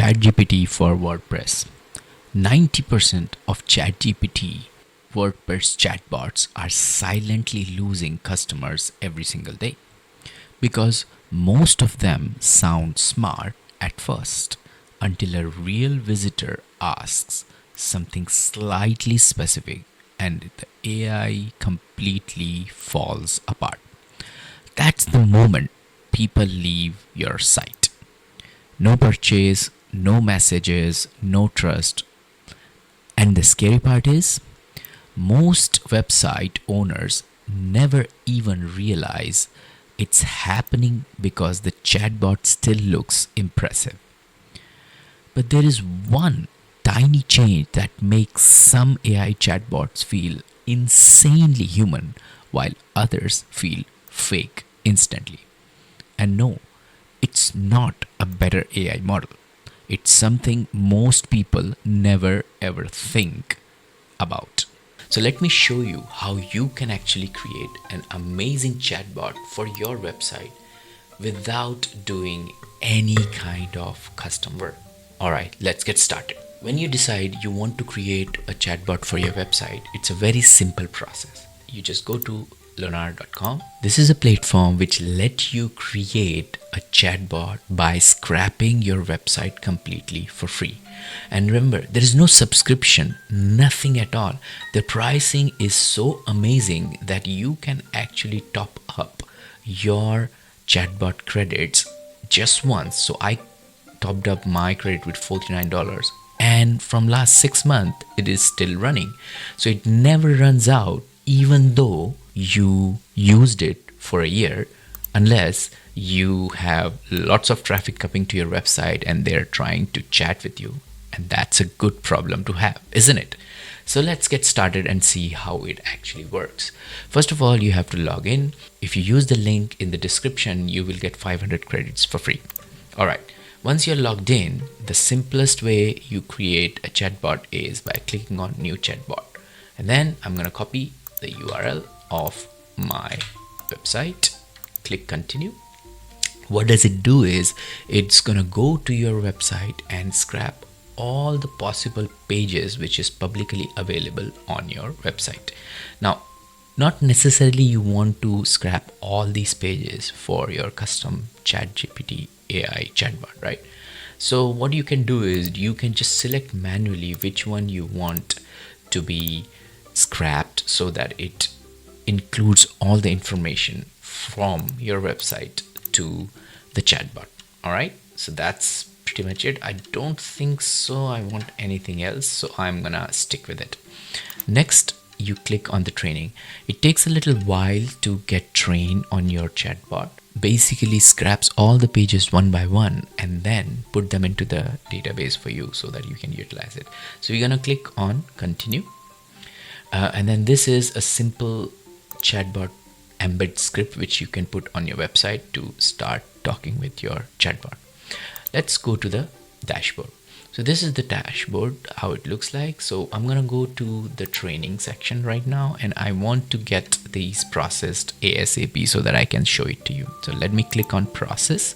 ChatGPT for WordPress. 90% of ChatGPT WordPress chatbots are silently losing customers every single day because most of them sound smart at first until a real visitor asks something slightly specific and the AI completely falls apart. That's the moment people leave your site. No purchase, no messages, no trust. And the scary part is, most website owners never even realize it's happening because the chatbot still looks impressive. But there is one tiny change that makes some AI chatbots feel insanely human while others feel fake instantly. And no, it's not a better AI model. It's something most people never ever think about. So let me show you how you can actually create an amazing chatbot for your website without doing any kind of custom work. Alright, let's get started. When you decide you want to create a chatbot for your website, it's a very simple process. You just go to leonard.com. This is a platform which lets you create a chatbot by scrapping your website completely for free. And remember, there is no subscription, nothing at all. The pricing is so amazing that you can actually top up your chatbot credits just once. So I topped up my credit with $49, and from last 6 months it is still running. So it never runs out even though you used it for a year, unless you have lots of traffic coming to your website and they're trying to chat with you. And that's a good problem to have, isn't it? So let's get started and see how it actually works. First of all, you have to log in. If you use the link in the description, you will get 500 credits for free. All right. Once you're logged in, the simplest way you create a chatbot is by clicking on new chatbot. And then I'm going to copy the URL of my website. Click continue. What does it do is it's going to go to your website and scrap all the possible pages which is publicly available on your website. Now, not necessarily you want to scrap all these pages for your custom ChatGPT AI chatbot, right? So what you can do is you can just select manually which one you want to be scrapped so that it includes all the information from your website to the chatbot. All right, so that's pretty much it. I don't think so I want anything else, so I'm gonna stick with it. Next, you click on the training. It takes a little while to get trained on your chatbot. Basically scraps all the pages one by one and then put them into the database for you so that you can utilize it. So you're gonna click on continue, and then this is a simple chatbot embed script which you can put on your website to start talking with your chatbot. Let's go to the dashboard. So this is the dashboard, how it looks like. So I'm gonna go to the training section right now, and I want to get these processed ASAP so that I can show it to you. So let me click on process.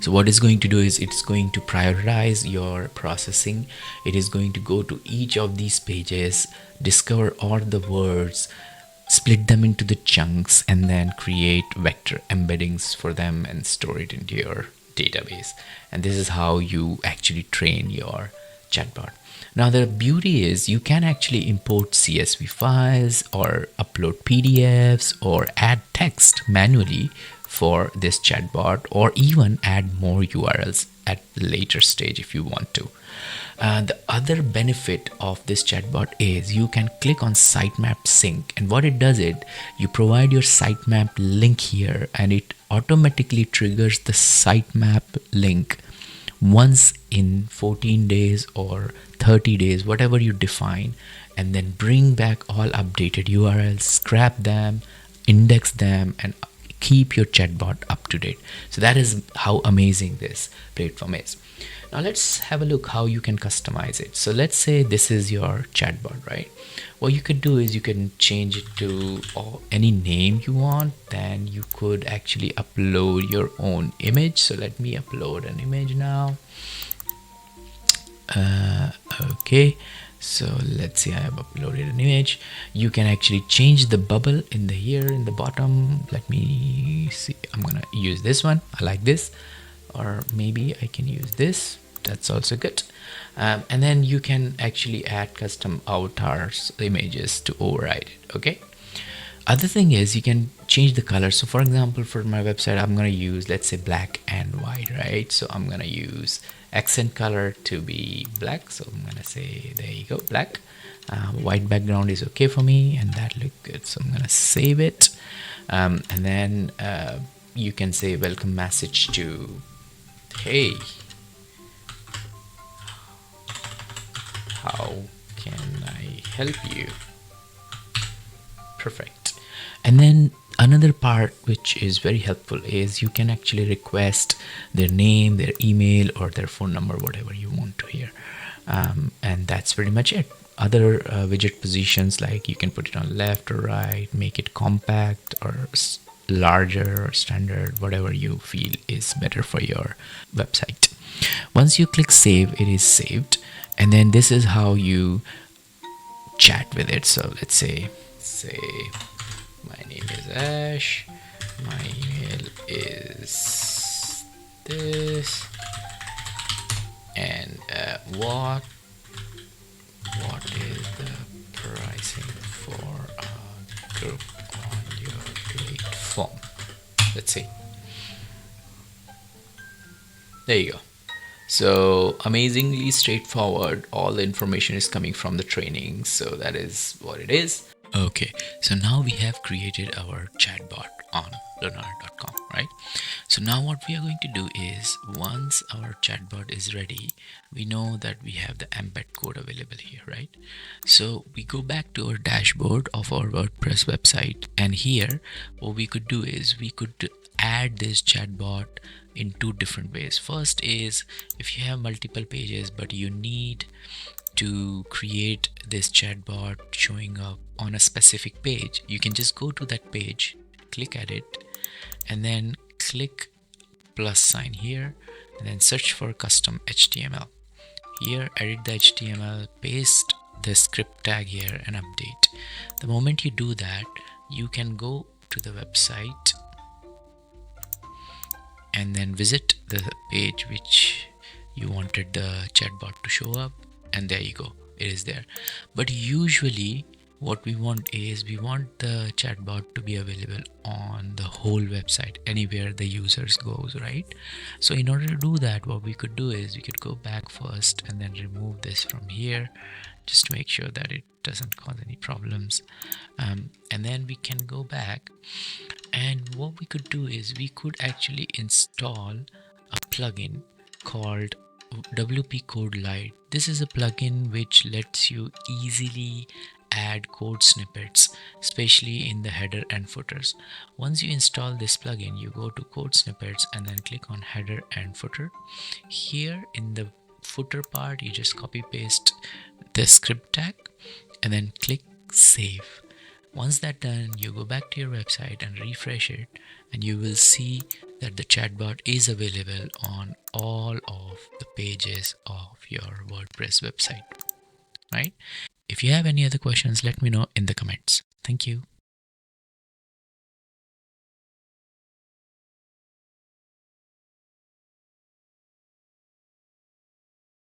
So what it's going to do is it's going to prioritize your processing. It is going to go to each of these pages, discover all the words, split them into the chunks, and then create vector embeddings for them and store it into your database. And this is how you actually train your chatbot. Now the beauty is you can actually import CSV files or upload PDFs or add text manually for this chatbot, or even add more URLs at the later stage if you want to. The other benefit of this chatbot is you can click on sitemap sync, and what it does is you provide your sitemap link here and it automatically triggers the sitemap link once in 14 days or 30 days, whatever you define, and then bring back all updated URLs, scrap them, index them, and keep your chatbot up to date. So that is how amazing this platform is. Now let's have a look how you can customize it. So let's say this is your chatbot, right? What you could do is you can change it to any name you want. Then you could actually upload your own image. So let me upload an image now. Okay, so let's see, I have uploaded an image. You can actually change the bubble in the here in the bottom. Let me see, I'm gonna use this one. I like this, or maybe I can use this. That's also good. And then you can actually add custom avatars images to override it. Okay, other thing is you can change the color. So for example, for my website, I'm going to use, let's say, black and white, right? So I'm going to use accent color to be black. So I'm going to say, there you go, black. White background is okay for me, and that look good. So I'm going to save it. And then you can say welcome message to, hey, how can I help you? Perfect. And then another part which is very helpful is you can actually request their name, their email, or their phone number, whatever you want to hear. And that's pretty much it. Other widget positions, like you can put it on left or right, make it compact or larger or standard, whatever you feel is better for your website. Once you click save, it is saved. And then this is how you chat with it. So let's say my name is Ash, my email is this, and what is the pricing for a group on your platform? Let's see. There you go. So amazingly straightforward. All the information is coming from the training, so that is what it is. Okay, so now we have created our chatbot on learnar.com, right? So now what we are going to do is, once our chatbot is ready, we know that we have the embed code available here, right? So we go back to our dashboard of our WordPress website, and here what we could do is we could add this chatbot in two different ways. First is, if you have multiple pages but you need to create this chatbot showing up on a specific page, you can just go to that page, click at it, and then click plus sign here, and then search for custom HTML. Here, edit the HTML, paste the script tag here, and update. The moment you do that, you can go to the website and then visit the page which you wanted the chatbot to show up, and there you go, it is there. But usually what we want is, we want the chatbot to be available on the whole website, anywhere the users goes, right? So in order to do that, what we could do is we could go back first and then remove this from here, just to make sure that it doesn't cause any problems. And then we can go back, and what we could do is we could actually install a plugin called WP Code Lite. This is a plugin which lets you easily add code snippets, especially in the header and footers. Once you install this plugin, you go to code snippets and then click on header and footer. Here in the footer part, you just copy paste the script tag and then click save. Once that's done, you go back to your website and refresh it, and you will see that the chatbot is available on all of the pages of your WordPress website, right? If you have any other questions, let me know in the comments. Thank you.